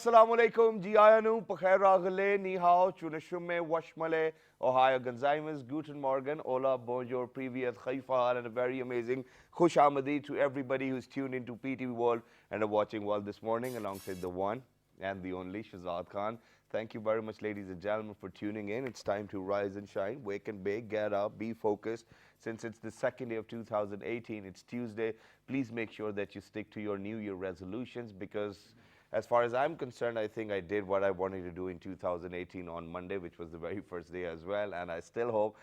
assalamu alaikum, ji ayanu, pakhair ragale, ni hao, chunashume, washmale, ohio gonzaimas, guten morgen, hola, bonjour, privyet, khaifal, and a very amazing khush amadi to everybody who's tuned into PTV World and are watching World this morning alongside the one and the only Shahzad Khan. Thank you very much, ladies and gentlemen, for tuning in. It's time to rise and shine, wake and bake, get up, be focused. Since it's the second day of 2018, it's Tuesday, please make sure that you stick to your New Year resolutions because as far as I'm concerned, I think I did what I wanted to do in 2018 on Monday, which was the very first day as well. And I still hope,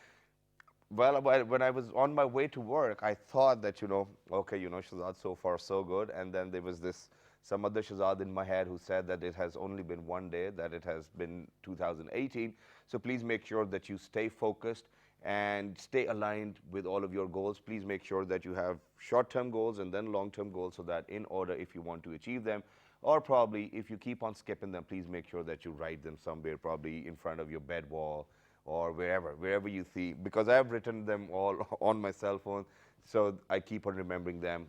well, when I was on my way to work, I thought that, okay, Shahzad, so far so good. And then there was some other Shahzad in my head who said that it has only been one day, that it has been 2018. So please make sure that you stay focused and stay aligned with all of your goals. Please make sure that you have short-term goals and then long-term goals so that in order, if you want to achieve them, or probably if you keep on skipping them, please make sure that you write them somewhere, probably in front of your bed wall or wherever you see, because I have written them all on my cell phone, so I keep on remembering them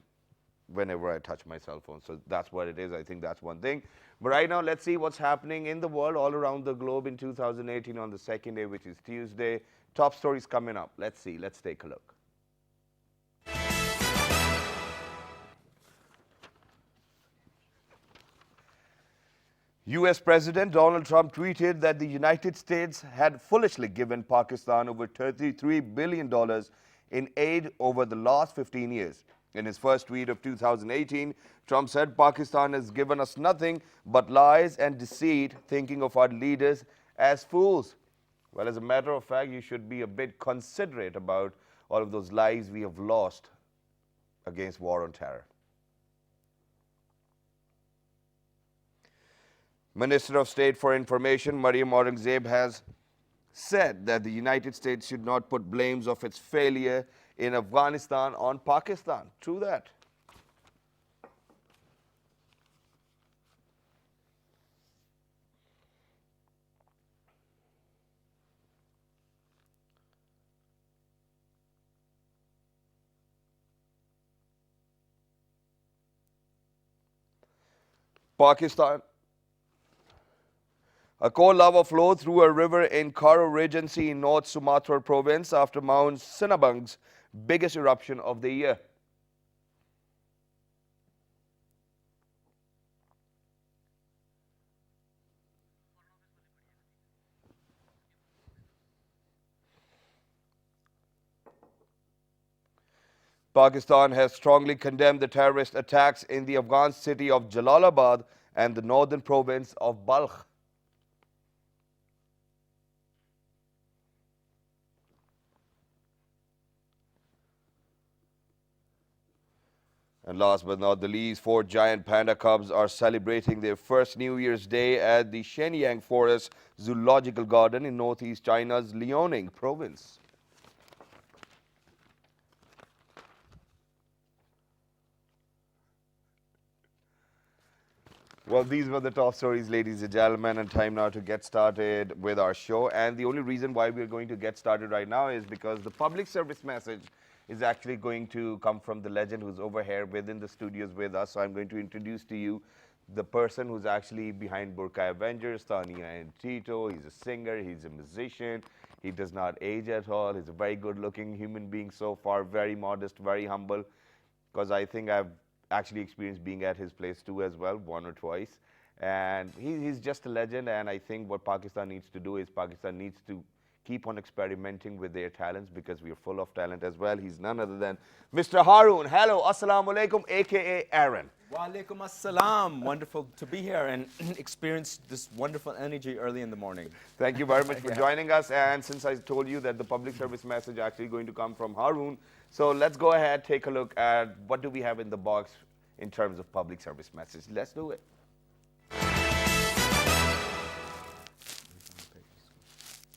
whenever I touch my cell phone. So that's what it is. I think that's one thing. But right now, let's see what's happening in the world all around the globe in 2018 on the second day, which is Tuesday. Top stories coming up. Let's see. Let's take a look. US President Donald Trump tweeted that the United States had foolishly given Pakistan over $33 billion in aid over the last 15 years. In his first tweet of 2018, Trump said, Pakistan has given us nothing but lies and deceit, thinking of our leaders as fools. Well, as a matter of fact, you should be a bit considerate about all of those lives we have lost against war on terror. Minister of State for Information, Maryam Aurangzeb, has said that the United States should not put blames of its failure in Afghanistan on Pakistan. True that. Pakistan. A cold lava flow through a river in Karo Regency in North Sumatra province after Mount Sinabung's biggest eruption of the year. Pakistan has strongly condemned the terrorist attacks in the Afghan city of Jalalabad and the northern province of Balkh. And last but not the least, 4 giant panda cubs are celebrating their first New Year's Day at the Shenyang Forest Zoological Garden in northeast China's Liaoning province. Well, these were the top stories, ladies and gentlemen, and time now to get started with our show. And the only reason why we're going to get started right now is because the public service message is actually going to come from the legend who's over here within the studios with us. So I'm going to introduce to you the person who's actually behind Burqa Avengers, Tanya and Tito. He's a singer, he's a musician, he does not age at all. He's a very good-looking human being so far, very modest, very humble, because I think I've actually experienced being at his place too as well, one or twice. And he's just a legend, and I think what Pakistan needs to do is Pakistan needs to keep on experimenting with their talents because we are full of talent as well. He's none other than Mr. Haroon. Hello, assalamu alaikum, aka Aaron. Wa alaikum assalam. Wonderful to be here and experience this wonderful energy early in the morning. Thank you very much for joining us. And since I told you that the public service message actually going to come from Haroon, so let's go ahead, take a look at what do we have in the box in terms of public service message. Let's do it.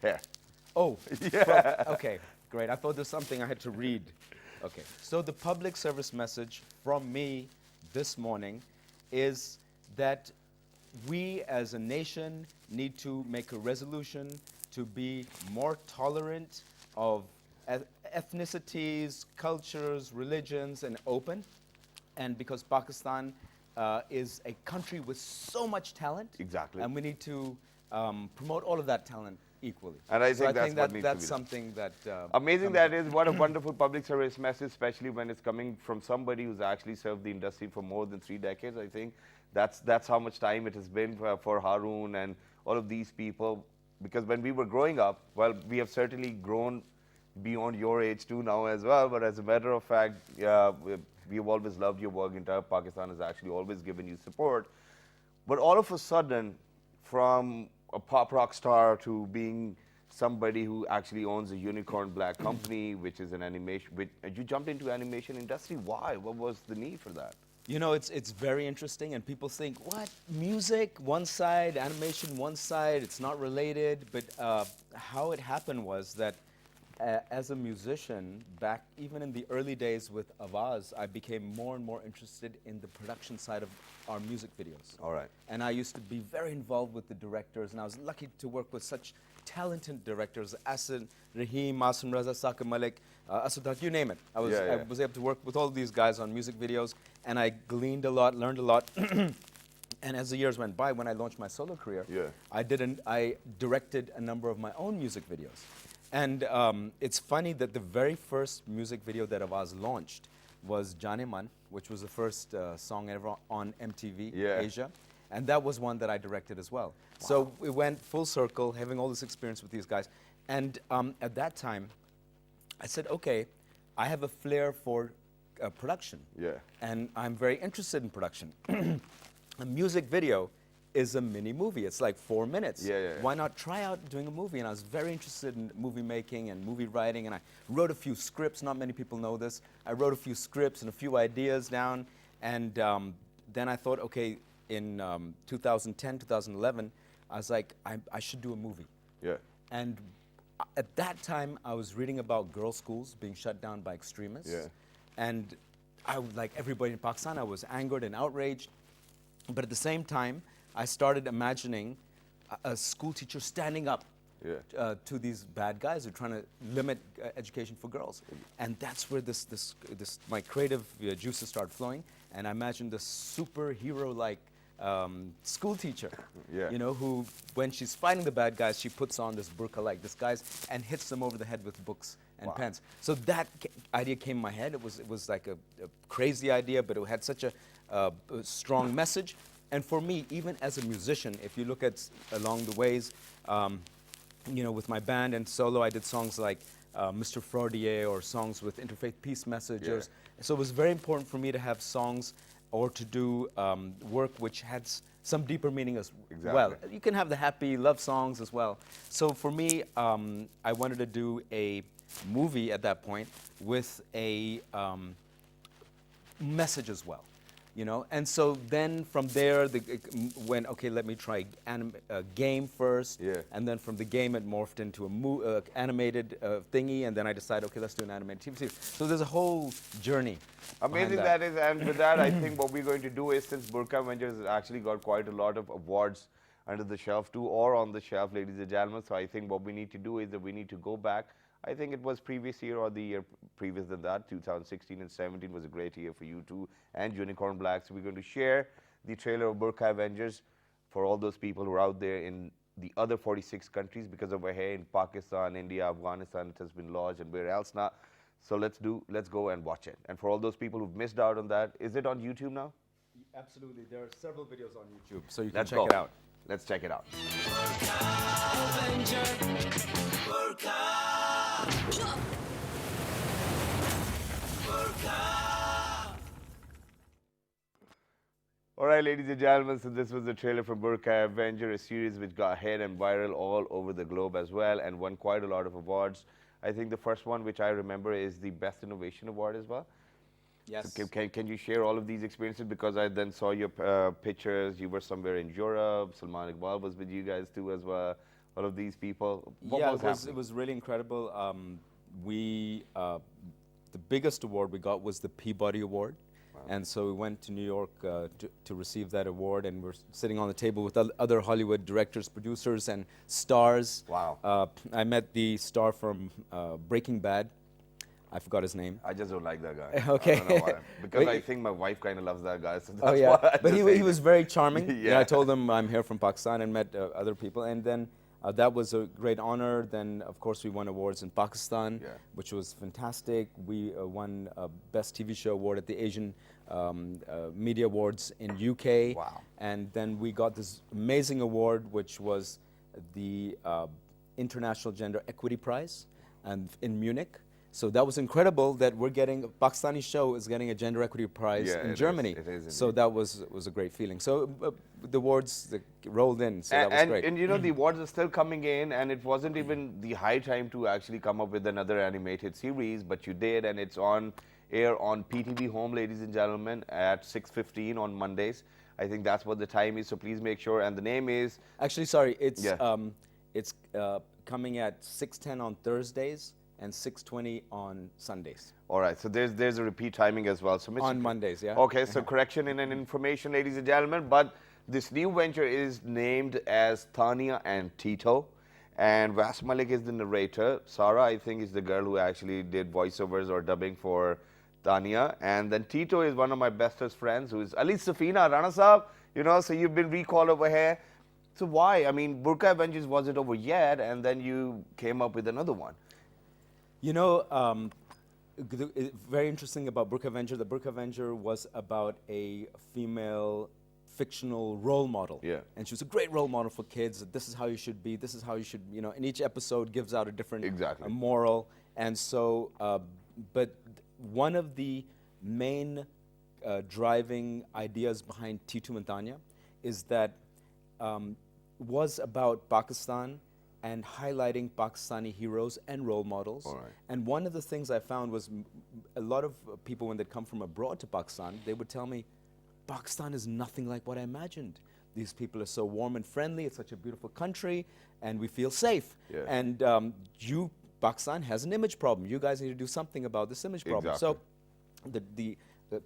Here. Oh, yeah. Okay, great. I thought there's something I had to read. Okay, so the public service message from me this morning is that we as a nation need to make a resolution to be more tolerant of ethnicities, cultures, religions, and open. And because Pakistan is a country with so much talent. Exactly. And we need to promote all of that talent equally. And I So think that's what that needs that's to be done. something that Amazing comes that up. is. What a wonderful public service message, especially when it's coming from somebody who's actually served the industry for more than 3 decades. I think that's how much time it has been for Haroon and all of these people. Because when we were growing up, well, we have certainly grown beyond your age too now as well. But as a matter of fact, we've always loved your work. Entire Pakistan has actually always given you support. But all of a sudden, from a pop rock star to being somebody who actually owns a unicorn black company, which is an animation, you jumped into animation industry. Why? What was the need for that? You know, it's very interesting, and people think, what? Music, one side, animation, one side, it's not related. But how it happened was that as a musician, back even in the early days with Avaz, I became more and more interested in the production side of our music videos. All right. And I used to be very involved with the directors, and I was lucky to work with such talented directors, Asad Rahim, Masim Raza, Saqib Malik, Asad Haq, you name it. I was able to work with all these guys on music videos, and I gleaned a lot, learned a lot. And as the years went by, when I launched my solo career, I directed a number of my own music videos. And it's funny that the very first music video that Avaz launched was Jaane Man, which was the first song ever on MTV Asia. And that was one that I directed as well. Wow. So we went full circle, having all this experience with these guys. And at that time, I said, okay, I have a flair for production. And I'm very interested in production. A music video is a mini movie. It's like 4 minutes. Why not try out doing a movie? And I was very interested in movie making and movie writing, and I wrote a few scripts. Not many people know this. I wrote a few scripts and a few ideas down, and then I thought, okay, in 2010, 2011, I was like, I should do a movie. And at that time, I was reading about girls' schools being shut down by extremists. And I, like everybody in Pakistan, I was angered and outraged. But at the same time, I started imagining a school teacher standing up to these bad guys who are trying to limit education for girls. And that's where my creative juices started flowing. And I imagined this superhero-like school teacher, you know, who, when she's fighting the bad guys, she puts on this burqa-like disguise and hits them over the head with books and pens. So that idea came in my head. It was like a crazy idea, but it had such a strong message. And for me, even as a musician, if you look at along the ways, you know, with my band and solo, I did songs like Mr. Fraudier or songs with interfaith peace messages. So it was very important for me to have songs or to do work which had some deeper meaning as well. You can have the happy love songs as well. So for me, I wanted to do a movie at that point with a message as well. You know, and so then from there, when okay, let me try a game first, and then from the game it morphed into a animated thingy, and then I decided, okay, let's do an animated TV series. So there's a whole journey. Amazing that is, and with that, I think what we're going to do is, since Burqa Avengers has actually got quite a lot of awards under the shelf too, or on the shelf, ladies and gentlemen. So I think what we need to do is that we need to go back. I think it was previous year or the year previous than that, 2016 and 17 was a great year for you too, and Unicorn Black. So we're going to share the trailer of Burqa Avengers for all those people who are out there in the other 46 countries, because over here in Pakistan, India, Afghanistan, it has been lodged, and where else not. So let's go and watch it. And for all those people who've missed out on that, is it on YouTube now? Absolutely. There are several videos on YouTube, so you can Let's check go. it out. Let's check it out. All right, ladies and gentlemen, so this was the trailer for Burqa Avenger, a series which got hit and viral all over the globe as well and won quite a lot of awards. I think the first one, which I remember, is the Best Innovation Award as well. Yes. So can you share all of these experiences? Because I then saw your pictures. You were somewhere in Europe. Salman Iqbal was with you guys too as well. All of these people. What was it was really incredible. The biggest award we got was the Peabody Award. Wow. And so we went to New York to receive that award, and we're sitting on the table with other Hollywood directors, producers, and stars. Wow. I met the star from Breaking Bad. I forgot his name. I just don't like that guy. Okay. I don't know why. Because But I think my wife kind of loves that guy. So that's Oh yeah, why I but just he hate was him. very charming. Yeah. I told him I'm here from Pakistan and met other people, and then that was a great honor. Then of course we won awards in Pakistan, Yeah. which was fantastic. We won Best TV Show award at the Asian Media Awards in UK. Wow. And then we got this amazing award, which was the International Gender Equity Prize, and in Munich. So that was incredible that we're getting a Pakistani show is getting a gender equity prize Yeah, in it is. Germany. It is So indeed. that was a great feeling. So the awards that rolled in, so that was And, great. and you know, the awards are still coming in, and it wasn't even the high time to actually come up with another animated series, but you did, and it's on air on PTV Home, ladies and gentlemen, at 6:15 on Mondays. I think that's what the time is, so please make sure. And the name is, Actually, sorry, it's Yeah. coming at 6:10 on Thursdays and 6:20 on Sundays. all right, so there's a repeat timing as well. So Mr. On Mondays, yeah. Okay, so correction in an information, ladies and gentlemen, but this new venture is named as Tanya and Tito, and Vas Malik is the narrator. Sarah, I think, is the girl who actually did voiceovers or dubbing for Tanya, and then Tito is one of my bestest friends, who is Ali Safina Rana Saab. You know, so you've been recalled over here. So why? I mean, Burqa Avengers wasn't over yet, and then you came up with another one. You know, very interesting about Burqa Avenger. The Burqa Avenger was about a female fictional role model. Yeah. And she was a great role model for kids. That this is how you should be. This is how you should, you know, and each episode gives out a different Exactly. moral. And so, but one of the main driving ideas behind Titu and Tanya is that was about Pakistan and highlighting Pakistani heroes and role models. All right. And one of the things I found was a lot of people, when they'd come from abroad to Pakistan, they would tell me, Pakistan is nothing like what I imagined. These people are so warm and friendly. It's such a beautiful country, and we feel safe. Yeah. And Pakistan has an image problem. You guys need to do something about this image problem. Exactly. So the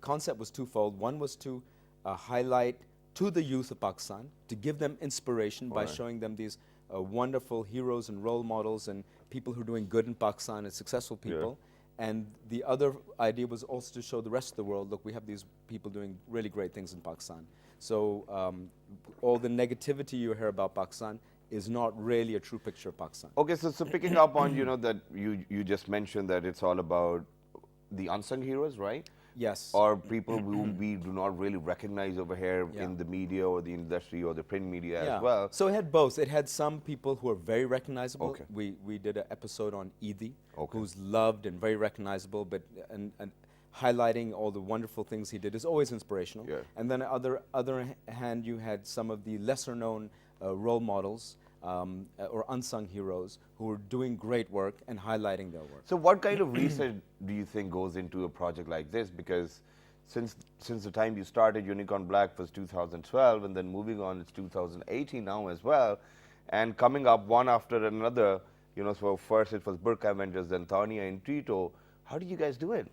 concept was twofold. One was to highlight to the youth of Pakistan, to give them inspiration by Right. showing them these wonderful heroes and role models and people who are doing good in Pakistan and successful people. And the other idea was also to show the rest of the world, look, we have these people doing really great things in Pakistan. So all the negativity you hear about Pakistan is not really a true picture of Pakistan. Okay, so picking up on, you know, that you just mentioned that it's all about the unsung heroes, right? Yes. Or people who we do not really recognize over here Yeah. in the media or the industry or the print media Yeah. as well. So it had both. It had some people who are very recognizable. Okay. We did an episode on Edhi, Okay. who's loved and very recognizable, but and highlighting all the wonderful things he did is always inspirational. Yeah. And then other hand, you had some of the lesser known role models or unsung heroes who were doing great work and highlighting their work. So what kind of research do you think goes into a project like this? Because since the time you started, Unicorn Black was 2012, and then moving on, it's 2018 now as well. And coming up one after another, you know, so first it was Burqa Avengers, then Tanya and Tito. How did you guys do it?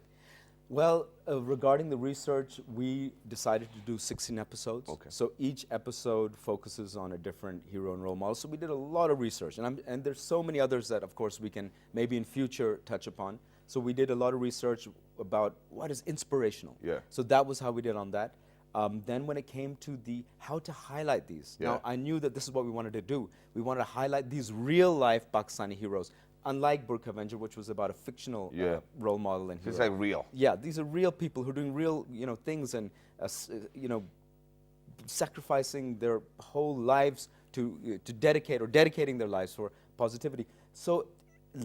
Well, regarding the research, we decided to do 16 episodes. Okay. So each episode focuses on a different hero and role model. So we did a lot of research, and there's so many others that, of course, we can maybe in future touch upon. So we did a lot of research about what is inspirational. Yeah. So that was how we did on that. Then when it came to how to highlight these, Yeah. now I knew that this is what we wanted to do. We wanted to highlight these real-life Pakistani heroes, unlike Burqa Avenger, which was about a fictional Yeah. role model and hero. It's like real. Yeah, these are real people who are doing real, you know, things and, you know, sacrificing their whole lives to dedicate or dedicating their lives for positivity. So,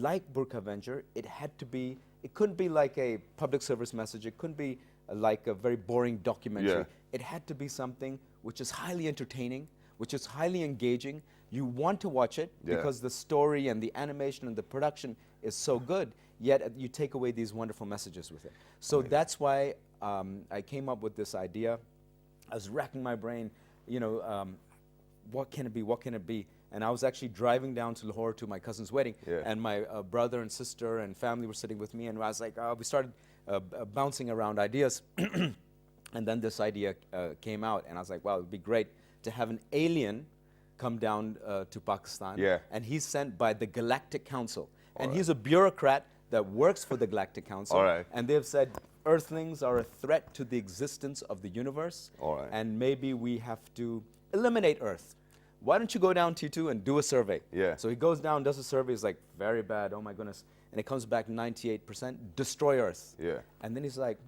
like Burqa Avenger, it had to be. It couldn't be like a public service message. It couldn't be like a very boring documentary. Yeah. It had to be something which is highly entertaining, which is highly engaging. You want to watch it Yeah. because the story and the animation and the production is so good, yet you take away these wonderful messages with it. So that's why I came up with this idea. I was racking my brain, you know, what can it be, what can it be? And I was actually driving down to Lahore to my cousin's wedding, Yeah. and my brother and sister and family were sitting with me, and I was like, we started bouncing around ideas, and then this idea came out, and I was like, wow, it would be great to have an alien come down to Pakistan, Yeah. and he's sent by the Galactic Council, and Alright. he's a bureaucrat that works for the Galactic Council. All right. And they've said Earthlings are a threat to the existence of the universe. All right. And maybe we have to eliminate Earth. Why don't you go down, T2, and do a survey? Yeah. So he goes down, does a survey. He's like, very bad. Oh, my goodness. And it comes back 98%, destroy Earth. Yeah. And then he's like,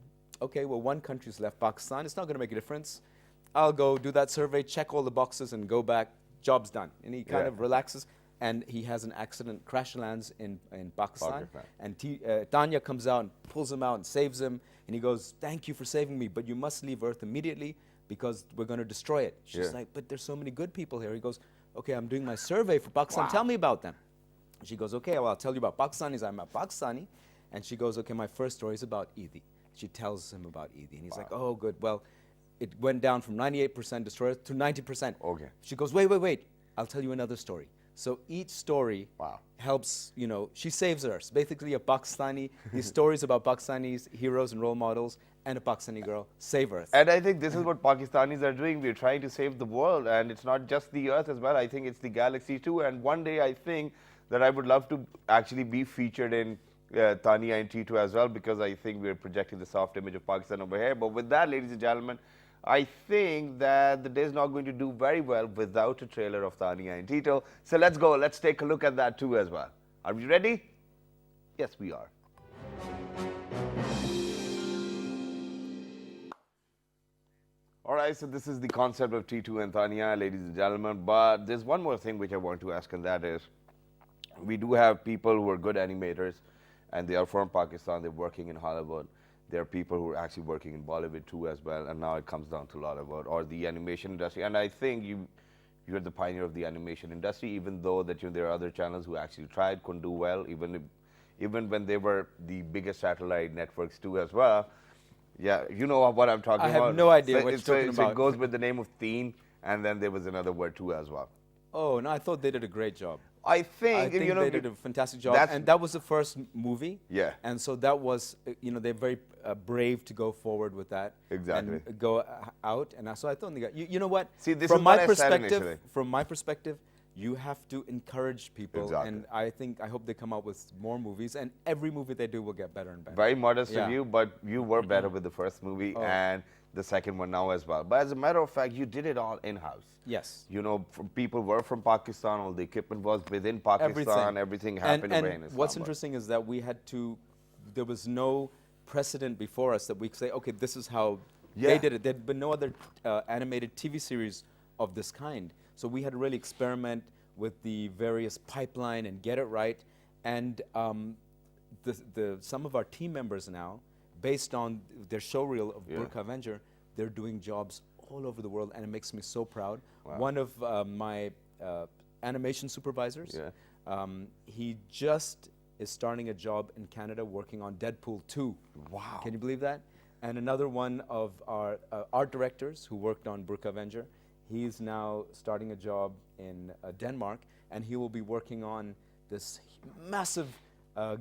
okay, well, one country's left, Pakistan. It's not going to make a difference. I'll go do that survey, check all the boxes, and go back. Job's done. And he kind of relaxes. And he has an accident, crash lands in Pakistan. And Tanya comes out and pulls him out and saves him. And he goes, thank you for saving me, but you must leave Earth immediately because we're going to destroy it. She's like, but there's so many good people here. He goes, okay, I'm doing my survey for Pakistan. Tell me about them. And she goes, okay, well, I'll tell you about Pakistanis. I'm a Pakistani. And she goes, okay, my first story is about Eidi. She tells him about Eidi. And he's like, oh, good. Well, it went down from 98% destroyed to 90%. Okay. She goes, wait. I'll tell you another story. So each story helps, she saves Earth. Basically, a Pakistani, these stories about Pakistanis, heroes and role models, and a Pakistani girl save Earth. And I think this is what Pakistanis are doing. We're trying to save the world, and it's not just the Earth as well. I think it's the galaxy too. And one day I think that I would love to actually be featured in Tania and T2 as well, because I think we're projecting the soft image of Pakistan over here. But with that, ladies and gentlemen, I think that the day is not going to do very well without a trailer of Tania and Tito. So let's go. Let's take a look at that too as well. Are we ready? Yes, we are. All right, so this is the concept of T2 and Tania, ladies and gentlemen. But there's one more thing which I want to ask, and that is, we do have people who are good animators, and they are from Pakistan. They're working in Hollywood. There are people who are actually working in Bollywood too as well, and now it comes down to Hollywood or the animation industry. And I think you're the pioneer of the animation industry, even though that there are other channels who actually tried, couldn't do well, even when they were the biggest satellite networks too as well. Yeah, you know what I'm talking about. I have no idea what you're talking about. So it goes with the name of Teen, and then there was another word too as well. Oh, no, I thought they did a great job. I think they did a fantastic job, and that was the first movie. Yeah. And so that was, they're very brave to go forward with that. Exactly. And go out, and so I thought they got. You know what? See, this from is my what I said perspective, initially. from my perspective, you have to encourage people, Exactly. and I hope they come out with more movies, and every movie they do will get better and better. Very modest of you, but you were better with the first movie and the second one now as well. But as a matter of fact, you did it all in-house. Yes. People were from Pakistan, all the equipment was within Pakistan, everything happened and in Islam. What's interesting is that there was no precedent before us that we could say, okay, this is how they did it. There had been no other animated TV series of this kind. So we had to really experiment with the various pipeline and get it right. And some of our team members now, based on their showreel of Burqa Avenger, they're doing jobs all over the world, and it makes me so proud. Wow. One of my animation supervisors, he just is starting a job in Canada working on Deadpool 2. Wow. Can you believe that? And another one of our art directors who worked on Burqa Avenger, he's now starting a job in Denmark, and he will be working on this massive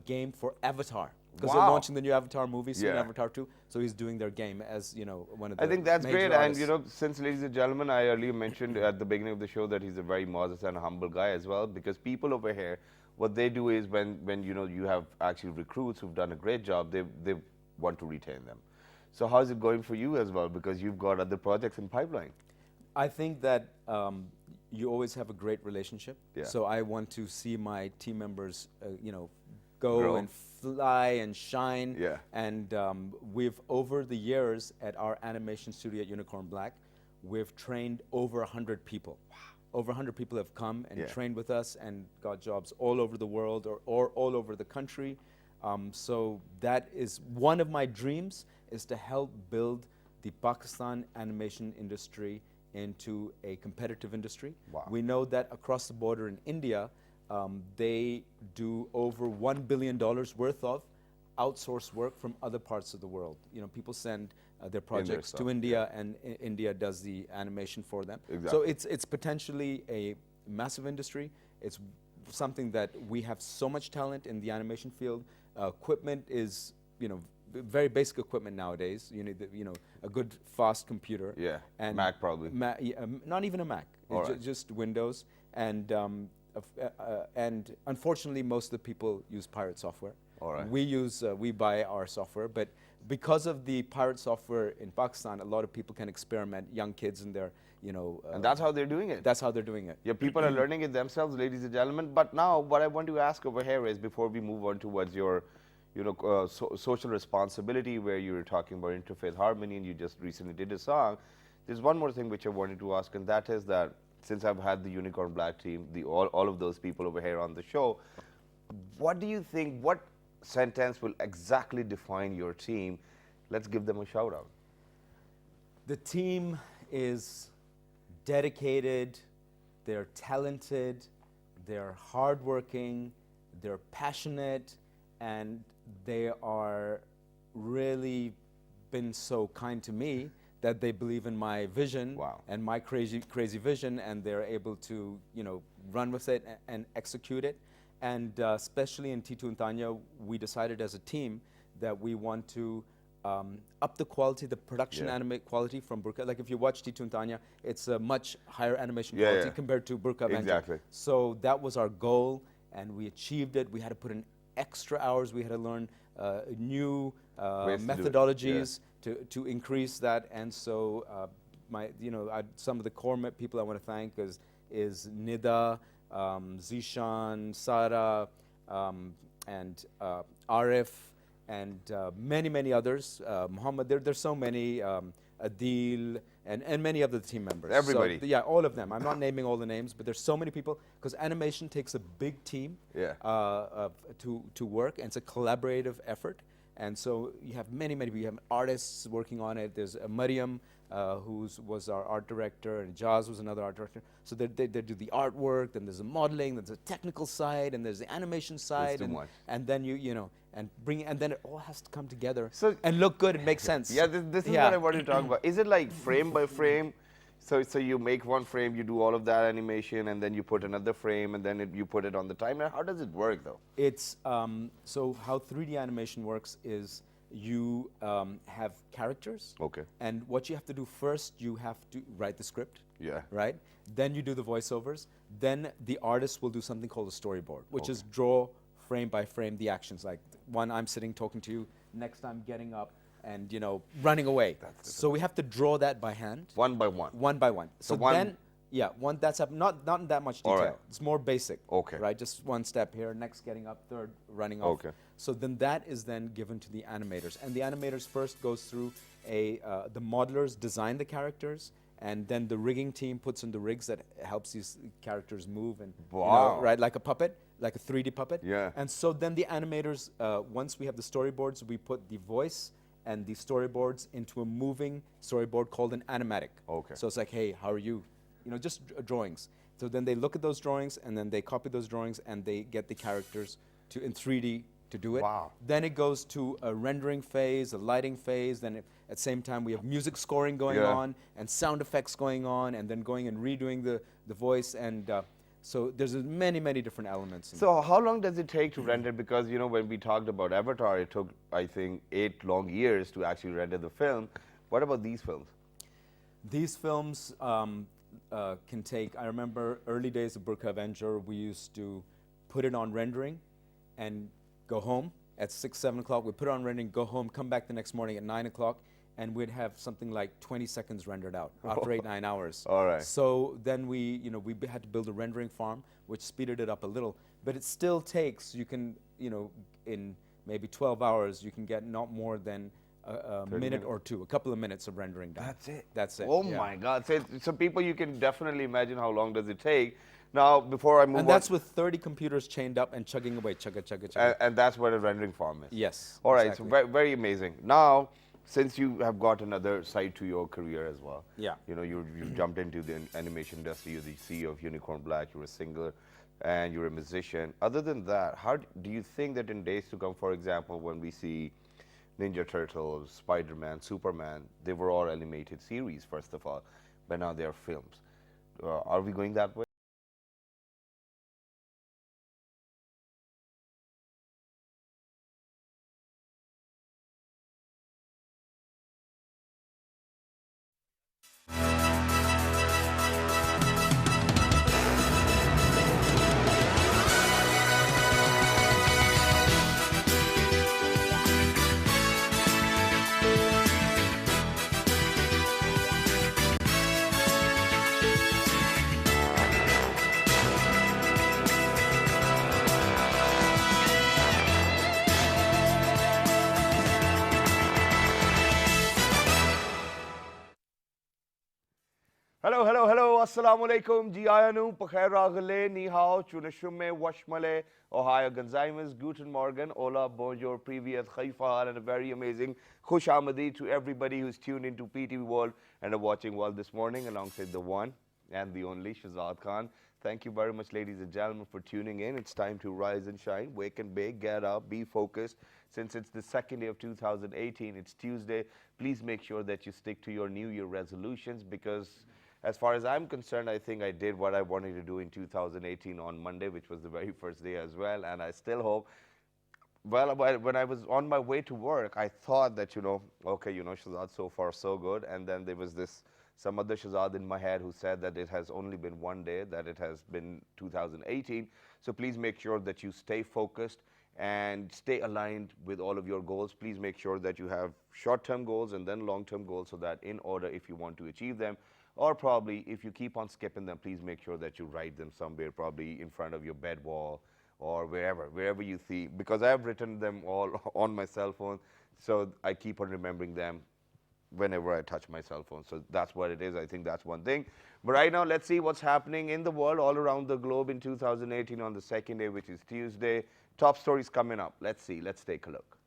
game for Avatar. Because they're launching the new Avatar movie soon, Avatar 2. So he's doing their game as, one of the I think that's major great. artists. And, since, ladies and gentlemen, I earlier mentioned at the beginning of the show that he's a very modest and humble guy as well, because people over here, what they do is when you have actually recruits who've done a great job, they want to retain them. So how's it going for you as well? Because you've got other projects in pipeline. I think that you always have a great relationship. Yeah. So I want to see my team members, go Grow. and fly and shine. Yeah. And we've, over the years at our animation studio at Unicorn Black, we've trained over 100 people. Wow. Over 100 people have come and trained with us and got jobs all over the world or all over the country. So that is one of my dreams, is to help build the Pakistan animation industry into a competitive industry. Wow. We know that across the border in India, they do over $1 billion worth of outsourced work from other parts of the world. People send their projects to India, and India does the animation for them. Exactly. So it's potentially a massive industry. It's something that we have so much talent in the animation field. Equipment is, very basic equipment nowadays. You need, a good fast computer. Yeah. And Mac probably. Not even a Mac. Just Windows. And unfortunately, most of the people use pirate software. All right. We buy our software, but because of the pirate software in Pakistan, a lot of people can experiment, young kids and their, And that's how they're doing it. that's how they're doing it. Yeah, people are learning it themselves, ladies and gentlemen. But now, what I want to ask over here is, before we move on towards your, social responsibility, where you were talking about interfaith harmony, and you just recently did a song. There's one more thing which I wanted to ask, and that is that since I've had the Unicorn Black team, all of those people over here on the show, what do you think? What sentence will exactly define your team? Let's give them a shout out. The team is dedicated, they're talented, they're hardworking, they're passionate, and they are really been so kind to me that they believe in my vision. Wow. And my crazy vision, and they're able to run with it and execute it. And especially in Titu and Tanya, we decided as a team that we want to up the quality, the production animate quality from Burqa. Like if you watch Titu and Tanya, it's a much higher animation quality compared to Burqa Avenger. Exactly. So that was our goal, and we achieved it. We had to put in extra hours. We had to learn new methodologies to increase that. And so some of the core people I want to thank is Nida, Zishan, Sara, and Arif, and many others. Muhammad, there's so many, Adil, and many other team members. Everybody. So, yeah, all of them. I'm not naming all the names, but there's so many people, because animation takes a big team to work, and it's a collaborative effort. And so you have many, we have artists working on it. There's Mariam, who was our art director, and Jaz was another art director. So they do the artwork, then there's the modeling, there's the technical side, and there's the animation side. And then and then it all has to come together and look good and make sense. Yeah, this is what I wanted to talk about. Is it like frame by frame? So you make one frame, you do all of that animation, and then you put another frame, and then you put it on the timer. How does it work, though? It's so how 3D animation works is you have characters. Okay. And what you have to do first, you have to write the script. Yeah. Right? Then you do the voiceovers. Then the artist will do something called a storyboard, which is draw frame by frame the actions. Like one, I'm sitting talking to you. Next, I'm getting up and running away. So we have to draw that by hand. One by one. One by one. So then, that's up. Not in that much detail. Right. It's more basic. Okay. Right. Just one step here. Next, getting up. Third, running off. Okay. So then that is then given to the animators, and the animators first goes through the modelers design the characters, and then the rigging team puts in the rigs that helps these characters move and right, like a puppet, like a 3D puppet. Yeah. And so then the animators, once we have the storyboards, we put the voice and the storyboards into a moving storyboard called an animatic. Okay. So it's like, hey, how are you? Just drawings. So then they look at those drawings, and then they copy those drawings, and they get the characters in 3D to do it. Wow. Then it goes to a rendering phase, a lighting phase. Then at the same time, we have music scoring going on and sound effects going on, and then going and redoing the voice. And so there's many different elements. So how long does it take to render? Because, when we talked about Avatar, it took, I think, 8 long years to actually render the film. What about these films? These films can take, I remember early days of Burqa Avenger, we used to put it on rendering and go home at 6, 7 o'clock. We'd put it on rendering, go home, come back the next morning at 9 o'clock, and we'd have something like 20 seconds rendered out after 8, 9 hours. All right. So then we had to build a rendering farm, which speeded it up a little. But it still takes, you can, in maybe 12 hours, you can get not more than a minute or two, a couple of minutes of rendering done. That's it. That's it. Oh my God! So people, you can definitely imagine how long does it take. Now, before I move on, and that's with 30 computers chained up and chugging away, chugga. And that's what a rendering farm is. Yes. All right. Exactly. So very amazing. Now, since you have got another side to your career as well. Yeah. You've jumped into the animation industry. You're the CEO of Unicorn Black. You're a singer, and you're a musician. Other than that, how do you think that in days to come, for example, when we see Ninja Turtles, Spider-Man, Superman, they were all animated series, first of all, but now they are films. Are we going that way? Hello, hello, hello. Assalamu alaikum. Ji ayanu, pakhair ragale, ni hao, chunashume, washmale, Ohio Gonzaimas, Guten Morgen, Ola, bonjour, previous Khaifa, and a very amazing Khush Amadi to everybody who's tuned into PTV World and are watching World this morning alongside the one and the only Shazad Khan. Thank you very much, ladies and gentlemen, for tuning in. It's time to rise and shine, wake and bake, get up, be focused. Since it's the second day of 2018, it's Tuesday, please make sure that you stick to your New Year resolutions because as far as I'm concerned, I think I did what I wanted to do in 2018 on Monday, which was the very first day as well. And I still hope, well, when I was on my way to work, I thought that, okay, Shazad, so far so good. And then there was some other Shazad in my head who said that it has only been one day, that it has been 2018. So please make sure that you stay focused and stay aligned with all of your goals. Please make sure that you have short-term goals and then long-term goals so that in order, if you want to achieve them, or probably if you keep on skipping them, please make sure that you write them somewhere, probably in front of your bed wall or wherever you see, because I have written them all on my cell phone, so I keep on remembering them whenever I touch my cell phone. So that's what it is. I think that's one thing. But right now, let's see what's happening in the world all around the globe in 2018 on the second day, which is Tuesday. Top stories coming up. Let's see. Let's take a look.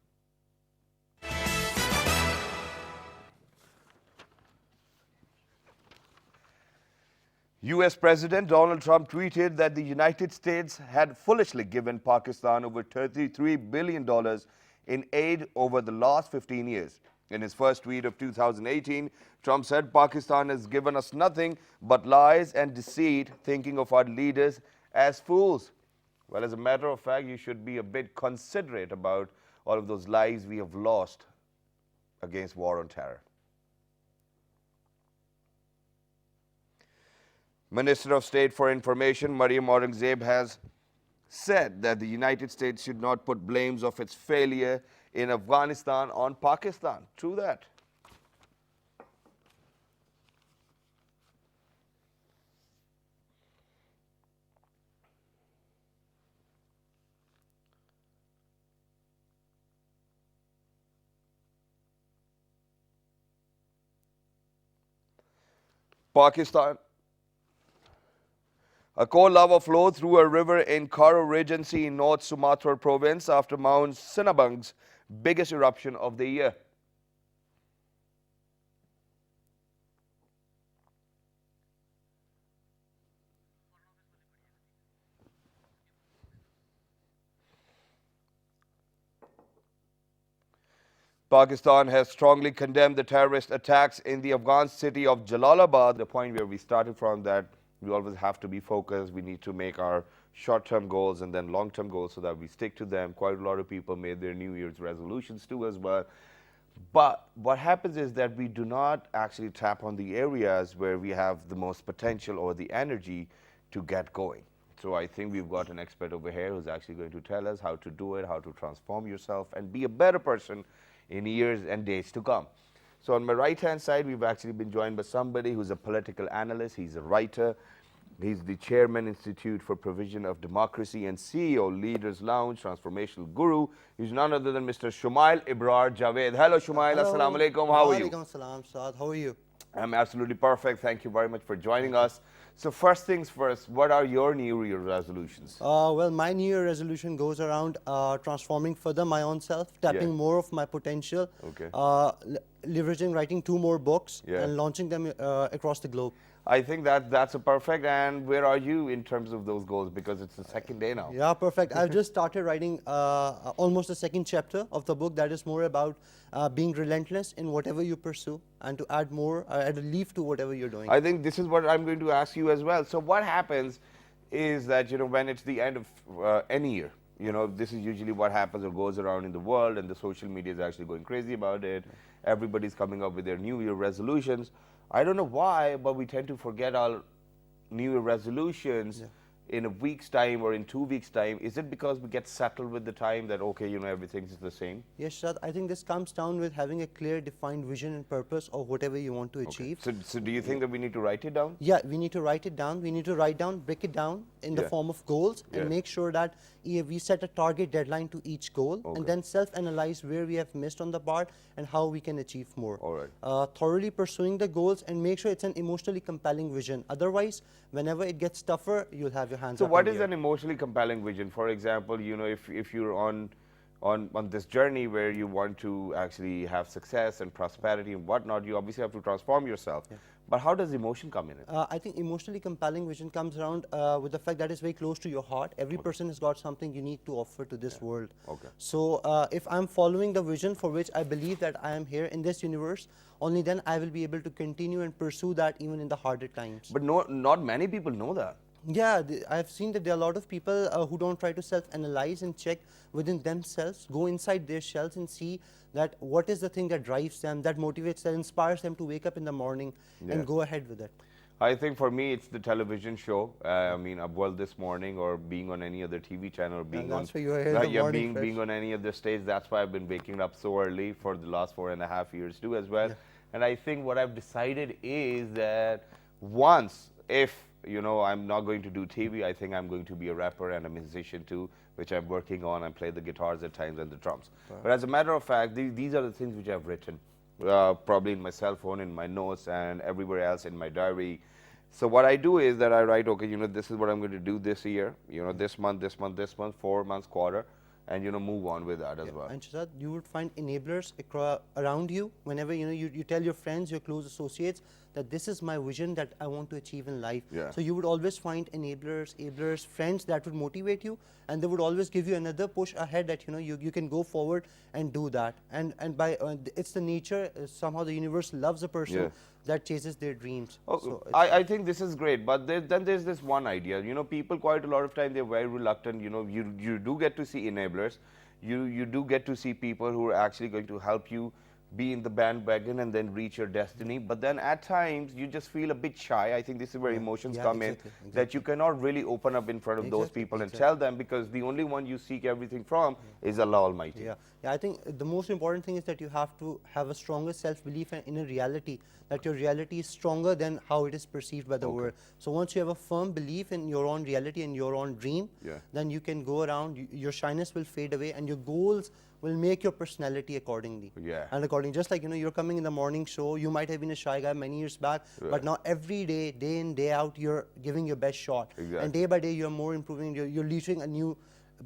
US President Donald Trump tweeted that the United States had foolishly given Pakistan over $33 billion in aid over the last 15 years. In his first tweet of 2018, Trump said Pakistan has given us nothing but lies and deceit, thinking of our leaders as fools. Well, as a matter of fact, you should be a bit considerate about all of those lives we have lost against war on terror. Minister of State for Information Maryam Aurangzeb has said that the United States should not put blames of its failure in Afghanistan on Pakistan. True that. Pakistan. A cold lava flowed through a river in Karo Regency in North Sumatra province after Mount Sinabung's biggest eruption of the year. Pakistan has strongly condemned the terrorist attacks in the Afghan city of Jalalabad. The point where we started from, that we always have to be focused. We need to make our short-term goals and then long-term goals so that we stick to them. Quite a lot of people made their New Year's resolutions too as well. But what happens is that we do not actually tap on the areas where we have the most potential or the energy to get going. So I think we've got an expert over here who's actually going to tell us how to do it, how to transform yourself and be a better person in years and days to come. So on my right-hand side, we've actually been joined by somebody who's a political analyst. He's a writer. He's the Chairman, Institute for Provision of Democracy and CEO, Leaders Lounge, Transformational Guru. He's none other than Mr. Shumail Ibrar Javed. Hello, Shumail. Assalamu alaikum. How are you? Walaikum salam, Saad. How are you? I'm absolutely perfect. Thank you very much for joining us. So first things first, what are your New Year resolutions? Well, my New Year resolution goes around transforming further my own self, tapping more of my potential, leveraging writing 2 more books and launching them across the globe. I think that's a perfect. And where are you in terms of those goals? Because it's the second day now. Yeah, perfect. I've just started writing almost the second chapter of the book that is more about being relentless in whatever you pursue and to add more, add a leaf to whatever you're doing. I think this is what I'm going to ask you as well. So what happens is that, when it's the end of any year, this is usually what happens or goes around in the world, and the social media is actually going crazy about it. Everybody's coming up with their New Year resolutions. I don't know why, but we tend to forget our New Year resolutions in a week's time or in 2 weeks' time? Is it because we get settled with the time that, okay, you know, everything's the same? Yes, Shad, I think this comes down with having a clear, defined vision and purpose of whatever you want to achieve. So do you think that we need to write it down? Yeah, we need to write it down. We need to write down, break it down in the form of goals, and make sure that we set a target deadline to each goal, and then self-analyze where we have missed on the part and how we can achieve more. All right. Thoroughly pursuing the goals and make sure it's an emotionally compelling vision. Otherwise, whenever it gets tougher, you'll have your hands So up what in is the air. an emotionally compelling vision? For example, you know, if you're on this journey where you want to actually have success and prosperity and whatnot, you obviously have to transform yourself. But how does emotion come in it? I think emotionally compelling vision comes around with the fact that it's very close to your heart. Every person has got something unique to offer to this world. So if I'm following the vision for which I believe that I am here in this universe, only then I will be able to continue and pursue that even in the harder times. But not many people know that. Yeah, I've seen that there are a lot of people who don't try to self-analyze and check within themselves, go inside their shells and see that what is the thing that drives them, that motivates, that inspires them to wake up in the morning and go ahead with it. I think for me, it's the television show. I mean, well, this morning or being on any other TV channel or being on, being on any other stage. That's why I've been waking up so early for the last 4.5 years too as well. And I think what I've decided is that once, if you know, I'm not going to do TV, I think I'm going to be a rapper and a musician too, which I'm working on and play the guitars at times and the drums. But as a matter of fact, these are the things which I've written, probably in my cell phone, in my notes, and everywhere else in my diary. So what I do is that I write, okay, you know, this is what I'm going to do this year, you know, this month, 4 months, quarter, and you know, move on with that as well. And Shazad, you would find enablers around you whenever you tell your friends, your close associates that this is my vision that I want to achieve in life. So you would always find enablers, friends that would motivate you, and they would always give you another push ahead that you can go forward and do that. And by it's the nature, somehow the universe loves a person that chases their dreams. So I think this is great, but then there's this one idea. You know, people quite a lot of time, they're very reluctant. You know, you do get to see enablers. You do get to see people who are actually going to help you be in the bandwagon and then reach your destiny. But then at times, you just feel a bit shy. I think this is where emotions come in, that you cannot really open up in front of those people and tell them, because the only one you seek everything from is Allah Almighty. Yeah, I think the most important thing is that you have to have a stronger self-belief and inner reality, that your reality is stronger than how it is perceived by the world. So once you have a firm belief in your own reality and your own dream, then you can go around, your shyness will fade away, and your goals will make your personality accordingly. And according, just like you're coming in the morning show, you might have been a shy guy many years back, but now every day, day in, day out, you're giving your best shot. And day by day, you're more improving, you're reaching a new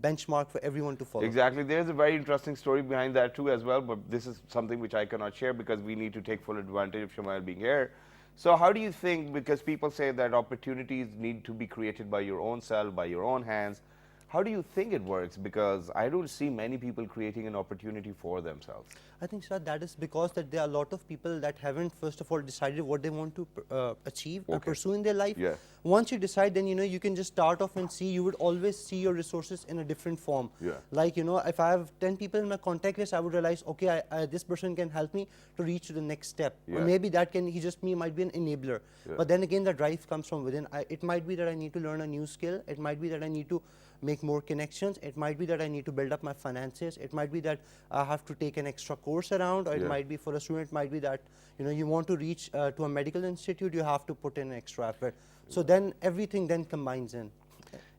benchmark for everyone to follow. Exactly. There's a very interesting story behind that too as well, but this is something which I cannot share because we need to take full advantage of Shamail being here. So how do you think, because people say that opportunities need to be created by your own self, by your own hands, how do you think it works? Because I don't see many people creating an opportunity for themselves. I think, sir, that is because that there are a lot of people that haven't, first of all, decided what they want to achieve or pursue in their life. Once you decide, then you can just start off and see. You would always see your resources in a different form. Like if I have 10 people in my contact list, I would realize, okay, this person can help me to reach to the next step. Or maybe that might be an enabler. But then again, the drive comes from within. It might be that I need to learn a new skill. It might be that I need to make more connections. It might be that I need to build up my finances. It might be that I have to take an extra course around, or it might be for a student, it might be that you want to reach to a medical institute, you have to put in extra effort. So then everything then combines in.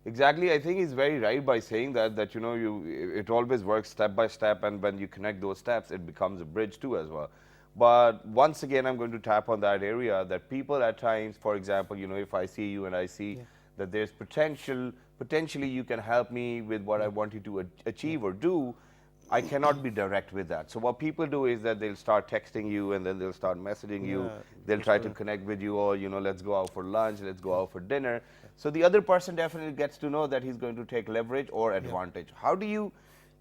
Exactly. I think he's very right by saying that it always works step by step, and when you connect those steps, it becomes a bridge too as well. But once again, I'm going to tap on that area that people at times, for example, if I see you and I see that there's potentially you can help me with what I want you to achieve or do, I cannot be direct with that. So what people do is that they'll start texting you, and then they'll start messaging you. They'll try to connect with you, or let's go out for lunch, let's go out for dinner. So the other person definitely gets to know that he's going to take leverage or advantage. How do you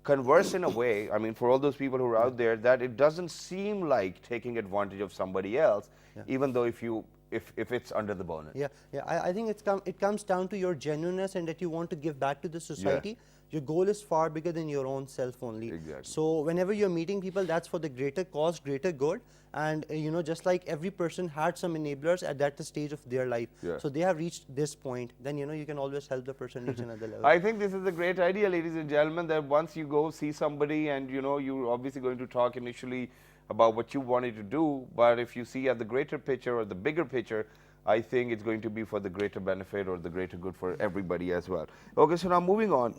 converse in a way, I mean, for all those people who are out there, that it doesn't seem like taking advantage of somebody else, even though if you if it's under the bonnet. Yeah, yeah. I think it comes down to your genuineness and that you want to give back to the society. Your goal is far bigger than your own self only. Exactly. So whenever you're meeting people, that's for the greater cause, greater good. And you know, just like every person had some enablers at that stage of their life. So they have reached this point, then you know you can always help the person reach another level. I think this is a great idea, ladies and gentlemen, that once you go see somebody and you know you're obviously going to talk initially about what you wanted to do, but if you see at the greater picture or the bigger picture, I think it's going to be for the greater benefit or the greater good for everybody as well. Okay, so now moving on,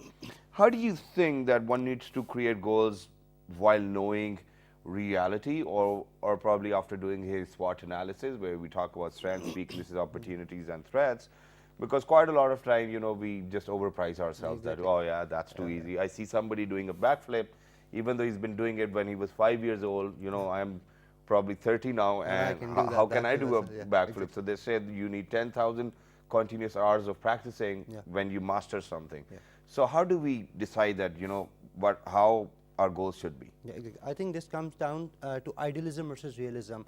how do you think that one needs to create goals while knowing reality, or probably after doing his SWOT analysis where we talk about strengths, weaknesses, opportunities and threats? Because quite a lot of time, you know, we just overprice ourselves that, oh yeah, that's too easy. I see somebody doing a backflip, even though he's been doing it when he was 5 years old, you know, I'm probably 30 now, and how can I do a backflip? So they said you need 10,000 continuous hours of practicing when you master something. So how do we decide that, you know, how our goals should be? Yeah, I think this comes down to idealism versus realism.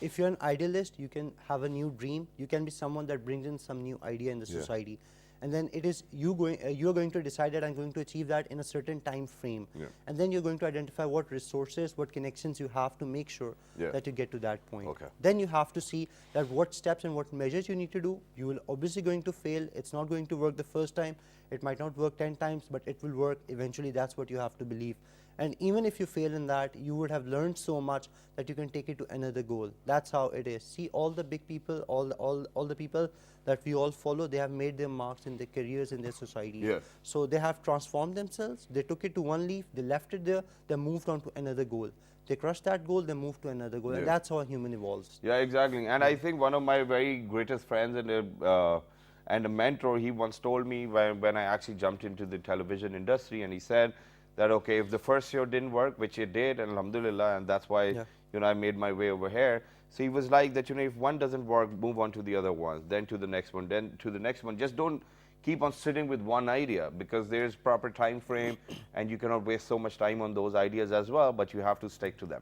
If you're an idealist, you can have a new dream. You can be someone that brings in some new idea in the society. And then it is you're going to decide that I'm going to achieve that in a certain time frame. And then you're going to identify what resources, what connections you have to make sure that you get to that point. Then you have to see that what steps and what measures you need to do. You will obviously going to fail. It's not going to work the first time. It might not work 10 times, but it will work eventually. That's what you have to believe. And even if you fail in that, you would have learned so much that you can take it to another goal. That's how it is. See, all the big people, all the people that we all follow, they have made their marks in their careers, in their society. So they have transformed themselves. They took it to one leaf, they left it there, they moved on to another goal. They crushed that goal, they moved to another goal. And that's how a human evolves. Yeah, exactly. And I think one of my very greatest friends and a mentor, he once told me when I actually jumped into the television industry, and he said that, okay, if the first show didn't work, which it did, and alhamdulillah, and that's why, you know, I made my way over here. So he was like that, you know, if one doesn't work, move on to the other ones, then to the next one, then to the next one. Just don't keep on sitting with one idea, because there's proper time frame and you cannot waste so much time on those ideas as well, but you have to stick to them.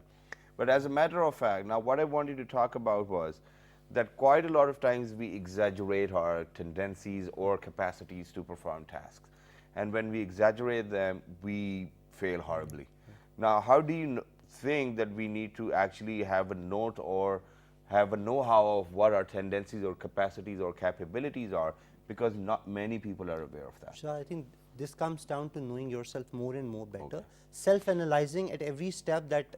But as a matter of fact, now what I wanted to talk about was that quite a lot of times we exaggerate our tendencies or capacities to perform tasks. And when we exaggerate them, we fail horribly. Now, how do you think that we need to actually have a note or have a know-how of what our tendencies or capacities or capabilities are, because not many people are aware of that? So I think this comes down to knowing yourself more and more better, self-analyzing at every step that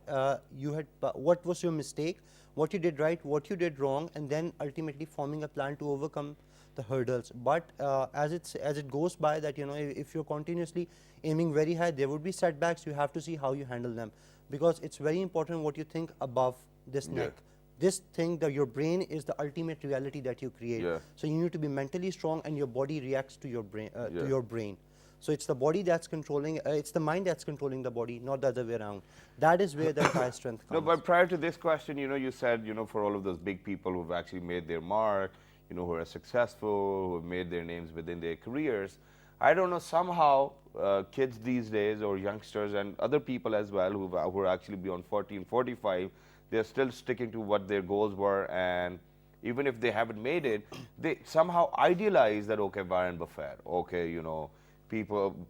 what was your mistake, what you did right, what you did wrong, and then ultimately forming a plan to overcome the hurdles. But as it goes by, that, you know, if you're continuously aiming very high, there would be setbacks. You have to see how you handle them, because it's very important what you think above this neck. This thing, that your brain is the ultimate reality that you create. So you need to be mentally strong, and your body reacts to your brain. So it's the body that's controlling, it's the mind that's controlling the body, not the other way around. That is where the entire strength comes. No, but prior to this question, you know, you said, you know, for all of those big people who've actually made their mark, you know, who are successful, who have made their names within their careers, I don't know, somehow kids these days, or youngsters and other people as well who are actually beyond 40 and 45, they're still sticking to what their goals were, and even if they haven't made it, they somehow idealize that, okay, Warren Buffett, okay, you know,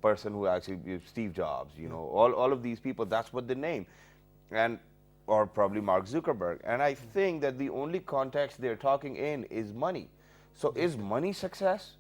person who actually, Steve Jobs, you know, all of these people, that's what they name, and or probably Mark Zuckerberg. And I think that the only context they're talking in is money. So is money success?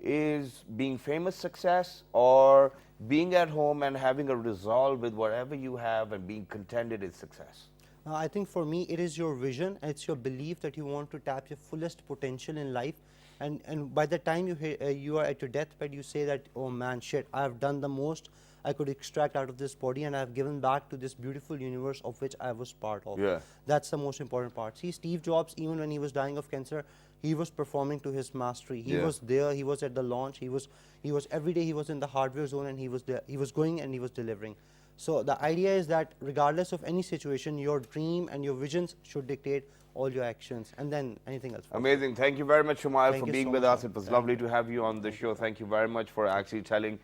Is being famous success? Or being at home and having a resolve with whatever you have and being contented is success? I think for me, it is your vision. It's your belief that you want to tap your fullest potential in life. And by the time you are at your deathbed, you say that, oh man, shit, I have done the most I could extract out of this body, and I have given back to this beautiful universe of which I was part of. That's the most important part. See, Steve Jobs, even when he was dying of cancer, he was performing to his mastery. He was there, he was at the launch, he was every day he was in the hardware zone, and he was there, he was going and he was delivering. So the idea is that regardless of any situation, your dream and your visions should dictate all your actions, and then anything else. Amazing. Thank you very much, Shumail, for being with us. It was lovely to have you on the show. Thank you very much for actually telling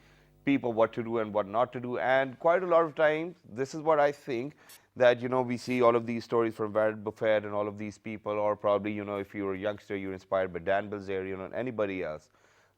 people what to do and what not to do. And quite a lot of times, this is what I think, that, we see all of these stories from Warren Buffett and all of these people, or probably, if you're a youngster, you're inspired by Dan Bilzerian and anybody else.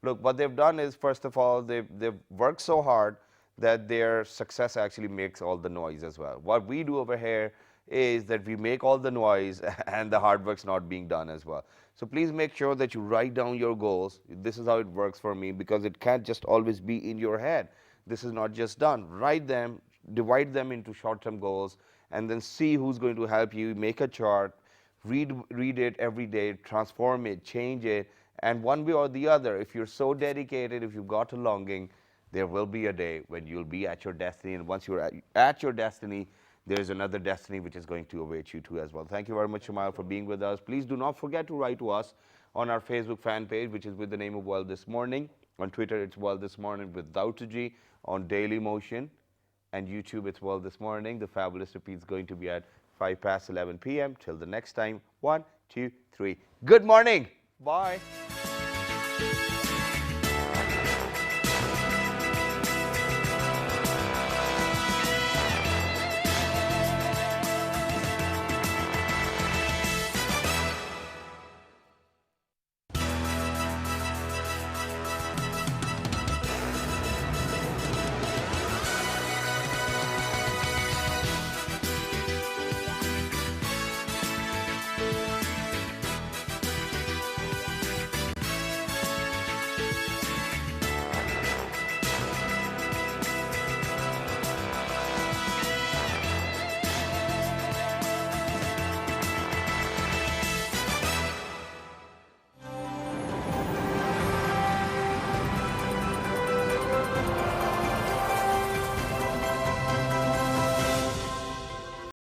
Look, what they've done is, first of all, they've worked so hard that their success actually makes all the noise as well. What we do over here is that we make all the noise and the hard work's not being done as well. So please make sure that you write down your goals. This is how it works for me, because it can't just always be in your head. This is not just done. Write them, divide them into short-term goals, and then see who's going to help you. Make a chart, read it every day, transform it, change it, and one way or the other, if you're so dedicated, if you've got a longing, there will be a day when you'll be at your destiny, and once you're at your destiny, there's another destiny which is going to await you too as well. Thank you very much, Shamal, for being with us. Please do not forget to write to us on our Facebook fan page, which is with the name of World This Morning. On Twitter, it's World This Morning without a G. On Daily Motion and YouTube, it's World This Morning. The fabulous repeat is going to be at 5 past 11 p.m. Till the next time, 1, 2, 3. Good morning. Bye.